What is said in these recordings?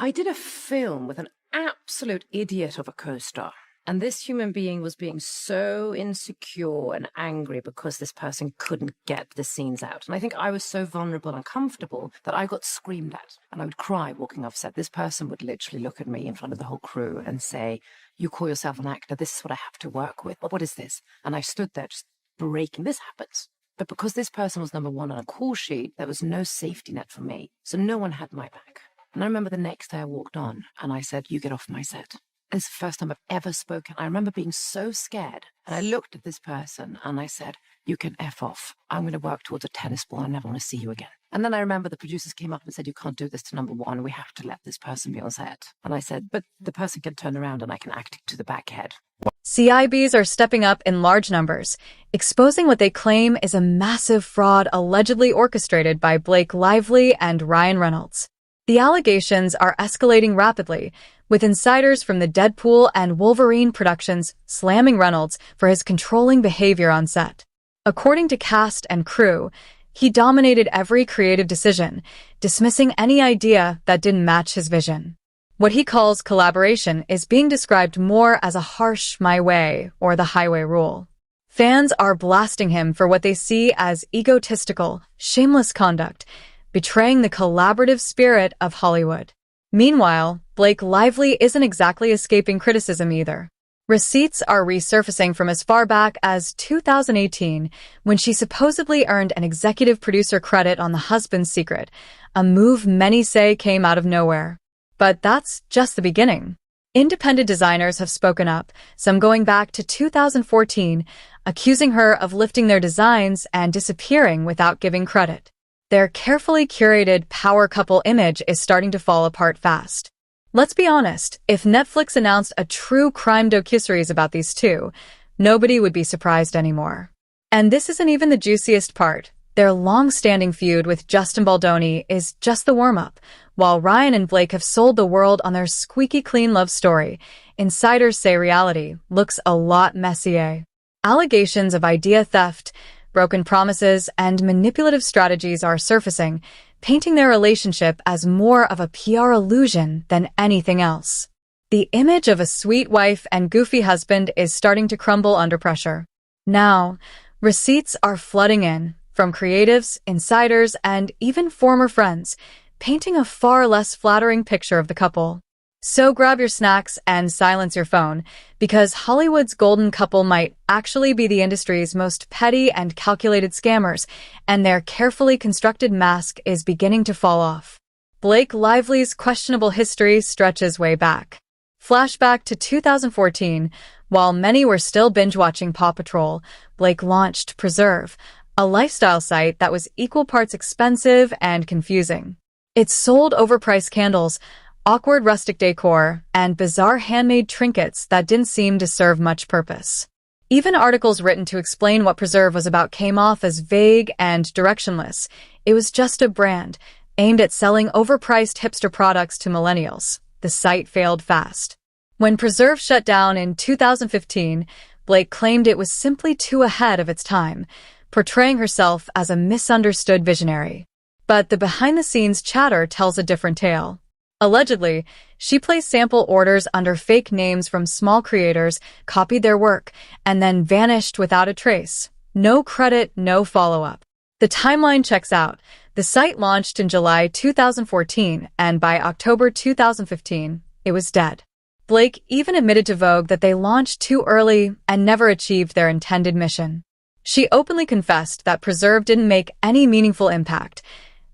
I did a film with an absolute idiot of a co-star. And this human being was being so insecure and angry because this person couldn't get the scenes out. And I think I was so vulnerable and comfortable that I got screamed at. And I would cry walking off set. This person would literally look at me in front of the whole crew and say, "You call yourself an actor, this is what I have to work with. What is this?" And I stood there just breaking. This happens. But because this person was number one on a call sheet, there was no safety net for me. So no one had my back. And I remember the next day I walked on and I said, "You get off my set." It's the first time I've ever spoken. I remember being so scared. And I looked at this person and I said, "You can F off. I'm going to work towards a tennis ball. I never want to see you again." And then I remember the producers came up and said, "You can't do this to number one. We have to let this person be on set." And I said, "But the person can turn around and I can act to the back head." CIBs are stepping up in large numbers, exposing what they claim is a massive fraud allegedly orchestrated by Blake Lively and Ryan Reynolds. The allegations are escalating rapidly, with insiders from the Deadpool and Wolverine productions slamming Reynolds for his controlling behavior on set. According to cast and crew, he dominated every creative decision, dismissing any idea that didn't match his vision. What he calls collaboration is being described more as a harsh my way or the highway rule. Fans are blasting him for what they see as egotistical, shameless conduct, betraying the collaborative spirit of Hollywood. Meanwhile, Blake Lively isn't exactly escaping criticism either. Receipts are resurfacing from as far back as 2018, when she supposedly earned an executive producer credit on The Husband's Secret, a move many say came out of nowhere. But that's just the beginning. Independent designers have spoken up, some going back to 2014, accusing her of lifting their designs and disappearing without giving credit. Their carefully curated power couple image is starting to fall apart fast. Let's be honest, if Netflix announced a true crime docuseries about these two, nobody would be surprised anymore. And this isn't even the juiciest part. Their long-standing feud with Justin Baldoni is just the warm-up. While Ryan and Blake have sold the world on their squeaky clean love story, insiders say reality looks a lot messier. Allegations of idea theft, broken promises, and manipulative strategies are surfacing, painting their relationship as more of a PR illusion than anything else. The image of a sweet wife and goofy husband is starting to crumble under pressure. Now, receipts are flooding in, from creatives, insiders, and even former friends, painting a far less flattering picture of the couple. So grab your snacks and silence your phone, because Hollywood's golden couple might actually be the industry's most petty and calculated scammers, and their carefully constructed mask is beginning to fall off. Blake Lively's questionable history stretches way back. Flashback to 2014, while many were still binge-watching Paw Patrol, Blake launched Preserve, a lifestyle site that was equal parts expensive and confusing. It sold overpriced candles, awkward rustic decor, and bizarre handmade trinkets that didn't seem to serve much purpose. Even articles written to explain what Preserve was about came off as vague and directionless. It was just a brand, aimed at selling overpriced hipster products to millennials. The site failed fast. When Preserve shut down in 2015, Blake claimed it was simply too ahead of its time, portraying herself as a misunderstood visionary. But the behind-the-scenes chatter tells a different tale. Allegedly, she placed sample orders under fake names from small creators, copied their work, and then vanished without a trace. No credit, no follow-up. The timeline checks out. The site launched in July 2014, and by October 2015, it was dead. Blake even admitted to Vogue that they launched too early and never achieved their intended mission. She openly confessed that Preserve didn't make any meaningful impact,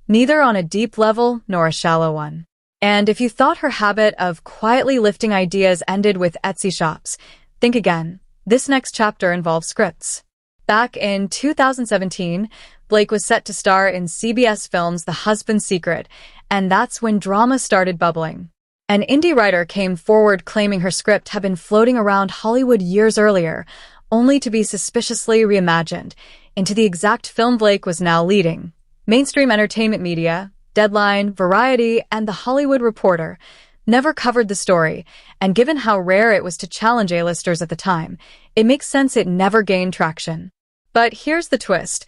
neither on a deep level nor a shallow one. And if you thought her habit of quietly lifting ideas ended with Etsy shops, think again. This next chapter involves scripts. Back in 2017, Blake was set to star in CBS Films' The Husband's Secret, and that's when drama started bubbling. An indie writer came forward claiming her script had been floating around Hollywood years earlier, only to be suspiciously reimagined into the exact film Blake was now leading. Mainstream entertainment media, Deadline, Variety, and The Hollywood Reporter never covered the story, and given how rare it was to challenge A-listers at the time, it makes sense it never gained traction. But here's the twist.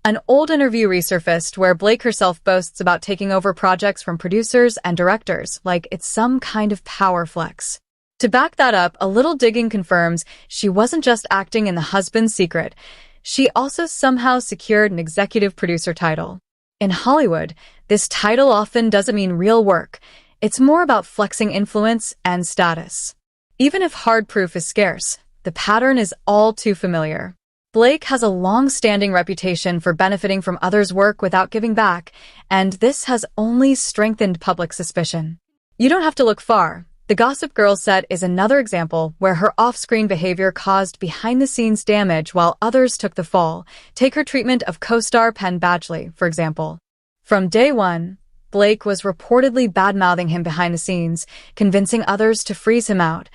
An old interview resurfaced where Blake herself boasts about taking over projects from producers and directors like it's some kind of power flex. To back that up, a little digging confirms she wasn't just acting in The Husband's Secret. She also somehow secured an executive producer title. In Hollywood, this title often doesn't mean real work. It's more about flexing influence and status. Even if hard proof is scarce, the pattern is all too familiar. Blake has a long-standing reputation for benefiting from others' work without giving back, and this has only strengthened public suspicion. You don't have to look far. The Gossip Girl set is another example where her off-screen behavior caused behind-the-scenes damage while others took the fall. Take her treatment of co-star Penn Badgley, for example. From day one, Blake was reportedly bad-mouthing him behind the scenes, convincing others to freeze him out.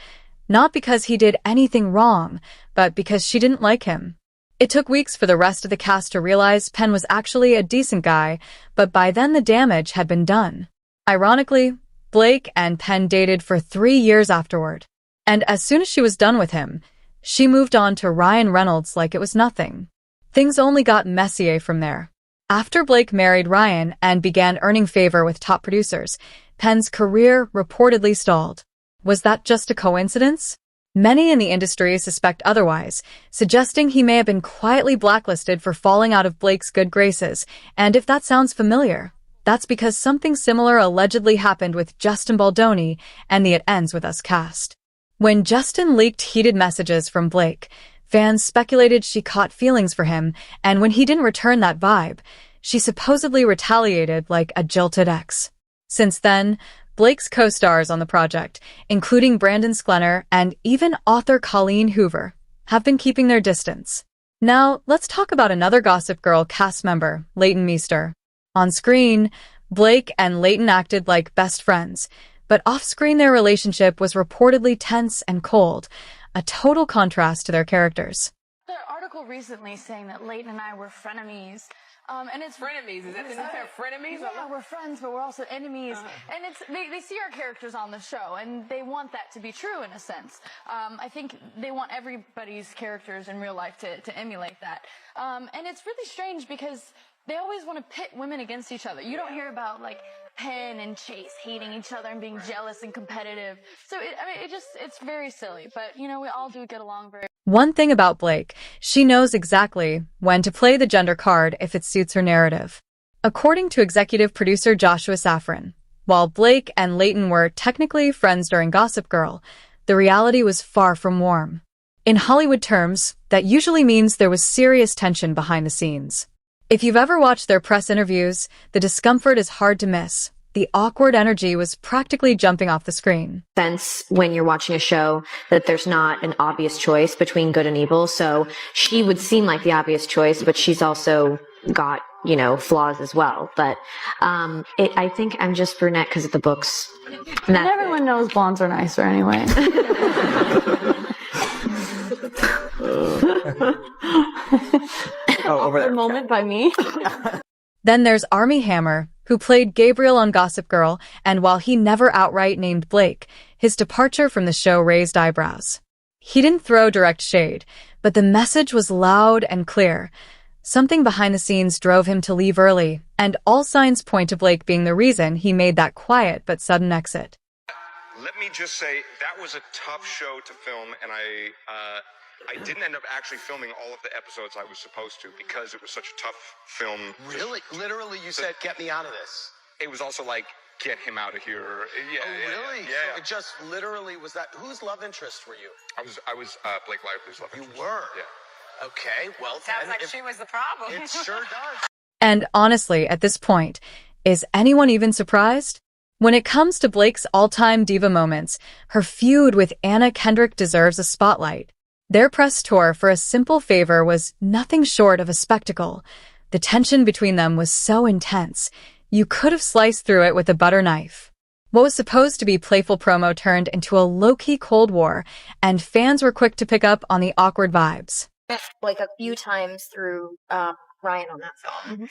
Not because he did anything wrong, but because she didn't like him. It took weeks for the rest of the cast to realize Penn was actually a decent guy, but by then the damage had been done. Ironically, Blake and Penn dated for 3 years afterward. And as soon as she was done with him, she moved on to Ryan Reynolds like it was nothing. Things only got messier from there. After Blake married Ryan and began earning favor with top producers, Penn's career reportedly stalled. Was that just a coincidence? Many in the industry suspect otherwise, suggesting he may have been quietly blacklisted for falling out of Blake's good graces, and if that sounds familiar, that's because something similar allegedly happened with Justin Baldoni and the It Ends With Us cast. When Justin leaked heated messages from Blake, fans speculated she caught feelings for him, and when he didn't return that vibe, she supposedly retaliated like a jilted ex. Since then, Blake's co-stars on the project, including Brandon Sklenar and even author Colleen Hoover, have been keeping their distance. Now, let's talk about another Gossip Girl cast member, Leighton Meester. On screen, Blake and Leighton acted like best friends, but off-screen their relationship was reportedly tense and cold, a total contrast to their characters. There was an article recently saying that Leighton and I were frenemies. And it's frenemies. Is that frenemies? Yeah, we're friends, but we're also enemies. And it's they see our characters on the show, and they want that to be true in a sense. I think they want everybody's characters in real life to emulate that. And it's really strange because they always want to pit women against each other. You don't hear about like Penn and Chase hating each other and being jealous and competitive. So it's very silly. But we all do get along very. One thing about Blake, she knows exactly when to play the gender card if it suits her narrative. According to executive producer Joshua Safran, while Blake and Leighton were technically friends during Gossip Girl, the reality was far from warm. In Hollywood terms, that usually means there was serious tension behind the scenes. If you've ever watched their press interviews, the discomfort is hard to miss. The awkward energy was practically jumping off the screen. Sense when you're watching a show that there's not an obvious choice between good and evil. So she would seem like the obvious choice, but she's also got, flaws as well. But I think I'm just brunette because of the books. And everyone knows blondes are nicer anyway. Over there. Moment by me. Then there's Armie Hammer, who played Gabriel on Gossip Girl, and while he never outright named Blake, his departure from the show raised eyebrows. He didn't throw direct shade, but the message was loud and clear. Something behind the scenes drove him to leave early, and all signs point to Blake being the reason he made that quiet but sudden exit. Let me just say, that was a tough show to film, and I didn't end up actually filming all of the episodes I was supposed to because it was such a tough film. Really? Literally, you said, get me out of this. It was also like, get him out of here. Yeah, Really? Yeah. So it just literally was that. Whose love interest were you? I was Blake Lively's love interest. You were? Yeah. Okay, well, Sounds like she was the problem. It sure does. And honestly, at this point, is anyone even surprised? When it comes to Blake's all-time diva moments, her feud with Anna Kendrick deserves a spotlight. Their press tour for A Simple Favor was nothing short of a spectacle. The tension between them was so intense, you could have sliced through it with a butter knife. What was supposed to be playful promo turned into a low-key Cold War, and fans were quick to pick up on the awkward vibes. Like a few times through Ryan on that film.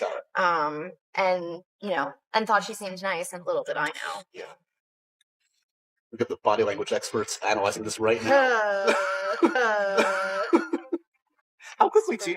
And thought she seemed nice, and little did I know. Yeah. We've got the body language experts analyzing this right now. How quickly, too?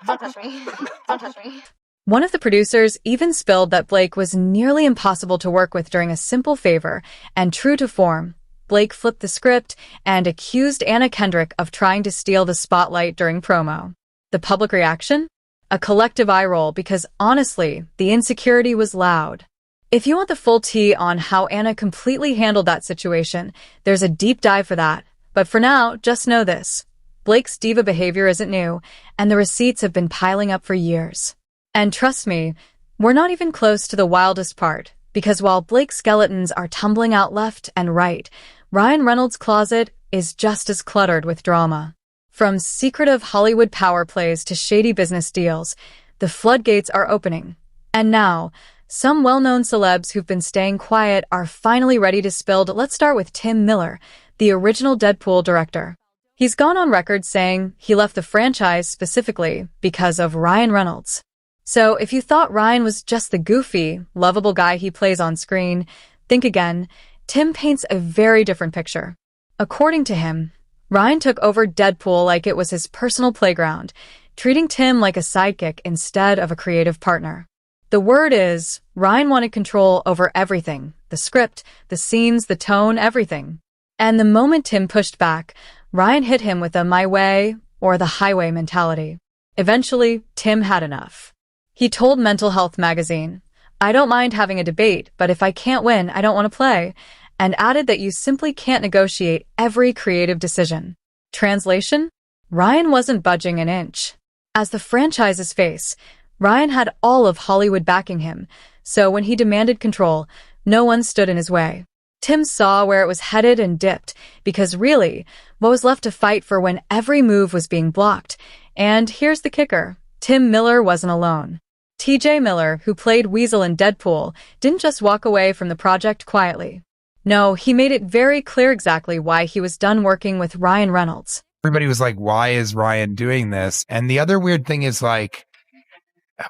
Don't touch me. Don't touch me. One of the producers even spilled that Blake was nearly impossible to work with during a simple favor, and true to form, Blake flipped the script and accused Anna Kendrick of trying to steal the spotlight during promo. The public reaction? A collective eye roll because, honestly, the insecurity was loud. If you want the full tea on how Anna completely handled that situation, there's a deep dive for that. But for now, just know this. Blake's diva behavior isn't new, and the receipts have been piling up for years. And trust me, we're not even close to the wildest part, because while Blake's skeletons are tumbling out left and right, Ryan Reynolds' closet is just as cluttered with drama. From secretive Hollywood power plays to shady business deals, the floodgates are opening. And now, some well-known celebs who've been staying quiet are finally ready to spill. Let's start with Tim Miller, the original Deadpool director. He's gone on record saying he left the franchise specifically because of Ryan Reynolds. So if you thought Ryan was just the goofy, lovable guy he plays on screen, think again. Tim paints a very different picture. According to him, Ryan took over Deadpool like it was his personal playground, treating Tim like a sidekick instead of a creative partner. The word is, Ryan wanted control over everything, the script, the scenes, the tone, everything. And the moment Tim pushed back, Ryan hit him with a my way or the highway mentality. Eventually, Tim had enough. He told Mental Health magazine, "I don't mind having a debate, but if I can't win, I don't want to play," and added that you simply can't negotiate every creative decision. Translation? Ryan wasn't budging an inch. As the franchise's face, Ryan had all of Hollywood backing him, so when he demanded control, no one stood in his way. Tim saw where it was headed and dipped, because really, what was left to fight for when every move was being blocked? And here's the kicker. Tim Miller wasn't alone. TJ Miller, who played Weasel in Deadpool, didn't just walk away from the project quietly. No, he made it very clear exactly why he was done working with Ryan Reynolds. Everybody was like, why is Ryan doing this? And the other weird thing is like,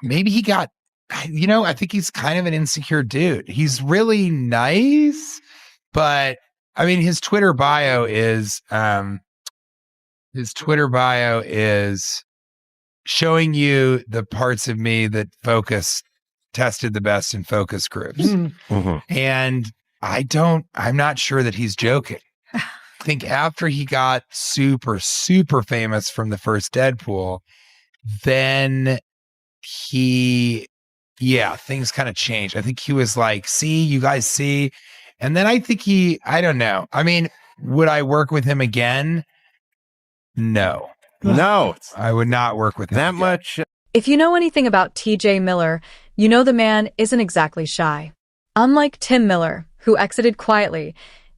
maybe he got, I think he's kind of an insecure dude. He's really nice, but I mean, his Twitter bio is showing you the parts of me that tested the best in focus groups. Mm-hmm. And I'm not sure that he's joking. I think after he got super, super famous from the first Deadpool, then things kind of changed. I think he was like, see, you guys see. And then I think I don't know. I mean, would I work with him again? No. No, I would not work with him that again. much. If you know anything about TJ Miller, you know the man isn't exactly shy. Unlike Tim Miller, who exited quietly,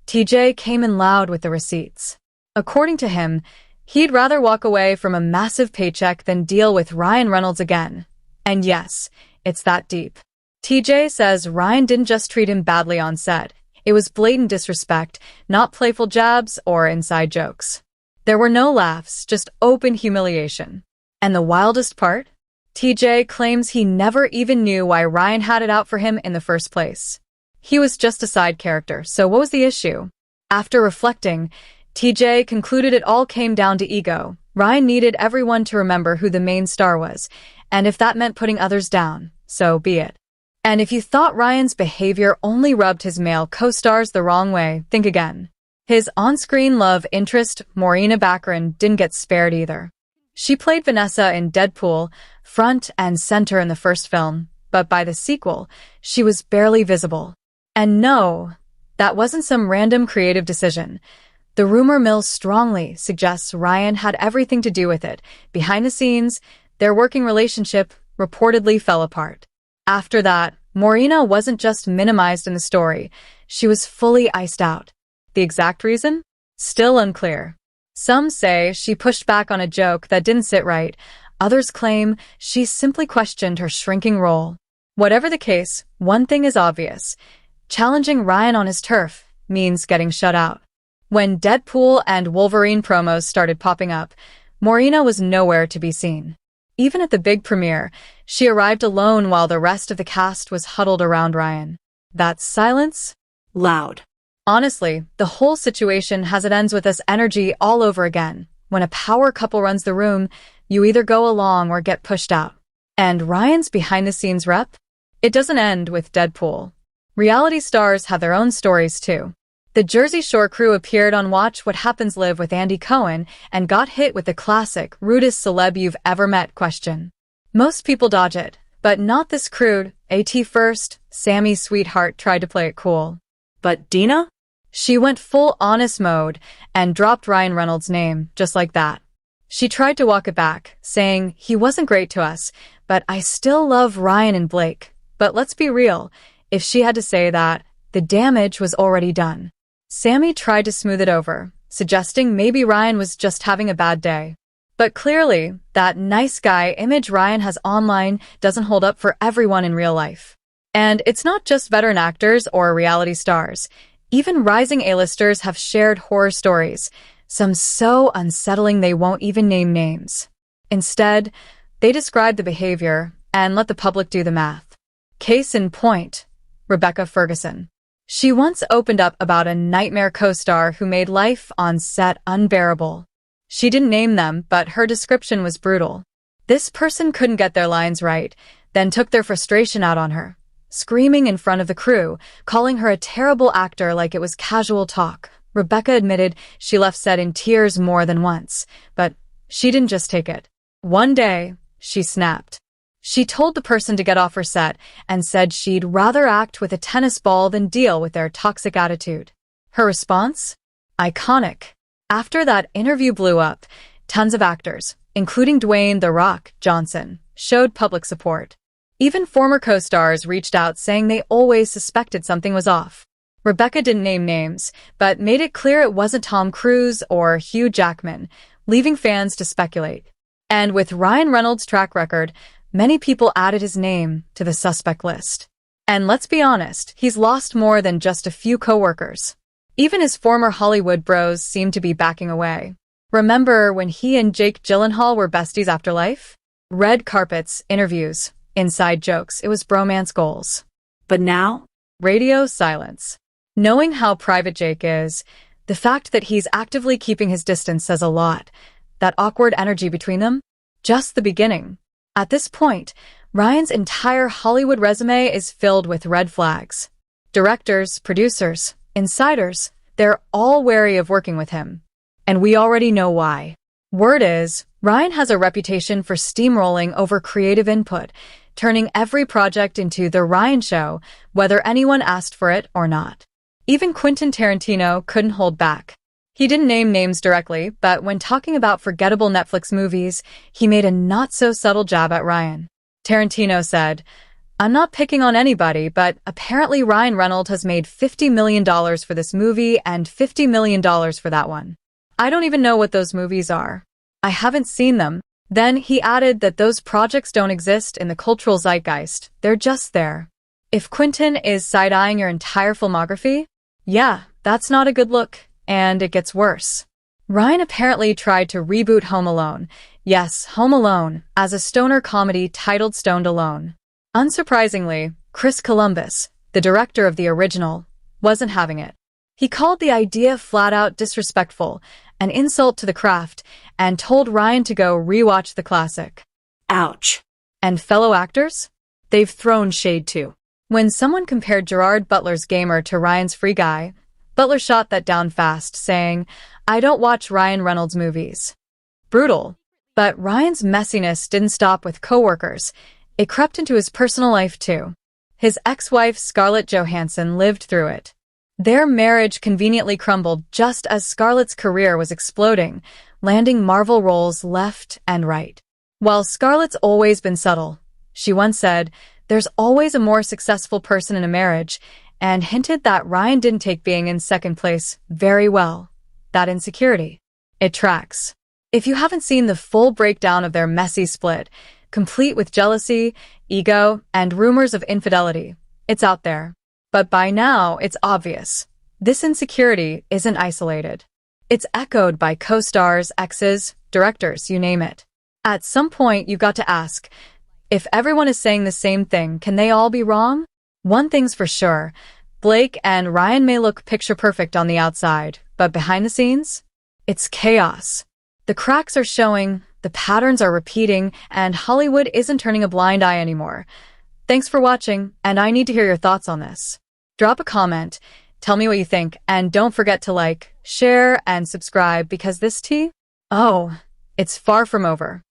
TJ came in loud with the receipts. According to him, he'd rather walk away from a massive paycheck than deal with Ryan Reynolds again. And yes, it's that deep. TJ says Ryan didn't just treat him badly on set. It was blatant disrespect, not playful jabs or inside jokes. There were no laughs, just open humiliation. And the wildest part? TJ claims he never even knew why Ryan had it out for him in the first place. He was just a side character, so what was the issue? After reflecting, TJ concluded it all came down to ego. Ryan needed everyone to remember who the main star was, and if that meant putting others down, so be it. And if you thought Ryan's behavior only rubbed his male co-stars the wrong way, think again. His on-screen love interest, Morena Baccarin, didn't get spared either. She played Vanessa in Deadpool, front and center in the first film, but by the sequel, she was barely visible. And no, that wasn't some random creative decision. The rumor mill strongly suggests Ryan had everything to do with it. Behind the scenes, their working relationship reportedly fell apart. After that, Morena wasn't just minimized in the story, she was fully iced out. The exact reason? Still unclear. Some say she pushed back on a joke that didn't sit right. Others claim she simply questioned her shrinking role. Whatever the case, one thing is obvious. Challenging Ryan on his turf means getting shut out. When Deadpool and Wolverine promos started popping up, Morena was nowhere to be seen. Even at the big premiere, she arrived alone while the rest of the cast was huddled around Ryan. That silence? Loud. Honestly, the whole situation has it ends with this energy all over again. When a power couple runs the room, You either go along or get pushed out. And Ryan's behind-the-scenes rep? It doesn't end with Deadpool. Reality stars have their own stories, too. The Jersey Shore crew appeared on Watch What Happens Live with Andy Cohen and got hit with the classic, rudest celeb you've ever met question. Most people dodge it, but not this crude. AT first, Sammy's sweetheart tried to play it cool. But Dina? She went full honest mode and dropped Ryan Reynolds' name, just like that. She tried to walk it back, saying, he wasn't great to us, but I still love Ryan and Blake. But let's be real, if she had to say that, the damage was already done. Sammy tried to smooth it over, suggesting maybe Ryan was just having a bad day. But clearly, that nice guy image Ryan has online doesn't hold up for everyone in real life. And it's not just veteran actors or reality stars. Even rising A-listers have shared horror stories, some so unsettling they won't even name names. Instead, they describe the behavior and let the public do the math. Case in point, Rebecca Ferguson. She once opened up about a nightmare co-star who made life on set unbearable. She didn't name them, but her description was brutal. This person couldn't get their lines right, then took their frustration out on her, screaming in front of the crew, calling her a terrible actor like it was casual talk. Rebecca admitted she left set in tears more than once, but she didn't just take it. One day, she snapped. She told the person to get off her set and said she'd rather act with a tennis ball than deal with their toxic attitude. Her response? Iconic. After that interview blew up, tons of actors, including Dwayne "The Rock" Johnson, showed public support. Even former co-stars reached out saying they always suspected something was off. Rebecca didn't name names, but made it clear it wasn't Tom Cruise or Hugh Jackman, leaving fans to speculate. And with Ryan Reynolds' track record, many people added his name to the suspect list. And let's be honest, he's lost more than just a few coworkers. Even his former Hollywood bros seem to be backing away. Remember when he and Jake Gyllenhaal were besties after Life? Red carpets, interviews, inside jokes, it was bromance goals. But now, radio silence. Knowing how private Jake is, the fact that he's actively keeping his distance says a lot. That awkward energy between them? Just the beginning. At this point, Ryan's entire Hollywood resume is filled with red flags. Directors, producers, insiders, they're all wary of working with him. And we already know why. Word is, Ryan has a reputation for steamrolling over creative input, turning every project into The Ryan Show, whether anyone asked for it or not. Even Quentin Tarantino couldn't hold back. He didn't name names directly, but when talking about forgettable Netflix movies, he made a not-so-subtle jab at Ryan. Tarantino said, I'm not picking on anybody, but apparently Ryan Reynolds has made $50 million for this movie and $50 million for that one. I don't even know what those movies are. I haven't seen them. Then he added that those projects don't exist in the cultural zeitgeist. They're just there. If Quentin is side-eyeing your entire filmography, yeah, that's not a good look. And it gets worse. Ryan apparently tried to reboot Home Alone. Yes, Home Alone, as a stoner comedy titled Stoned Alone. Unsurprisingly, Chris Columbus, the director of the original, wasn't having it. He called the idea flat-out disrespectful, an insult to the craft, and told Ryan to go rewatch the classic. Ouch. And fellow actors? They've thrown shade too. When someone compared Gerard Butler's Gamer to Ryan's Free Guy, Butler shot that down fast, saying, I don't watch Ryan Reynolds movies. Brutal. But Ryan's messiness didn't stop with coworkers. It crept into his personal life too. His ex-wife Scarlett Johansson lived through it. Their marriage conveniently crumbled just as Scarlett's career was exploding, landing Marvel roles left and right. While Scarlett's always been subtle, she once said, there's always a more successful person in a marriage, and hinted that Ryan didn't take being in second place very well. That insecurity. It tracks. If you haven't seen the full breakdown of their messy split, complete with jealousy, ego, and rumors of infidelity, it's out there. But by now, it's obvious. This insecurity isn't isolated. It's echoed by co-stars, exes, directors, you name it. At some point, you've got to ask, if everyone is saying the same thing, can they all be wrong? One thing's for sure, Blake and Ryan may look picture perfect on the outside, but behind the scenes, it's chaos. The cracks are showing The patterns are repeating, and Hollywood isn't turning a blind eye anymore. Thanks for watching, and I need to hear your thoughts on this. Drop a comment, tell me what you think, and don't forget to like, share, and subscribe because this tea, oh, it's far from over.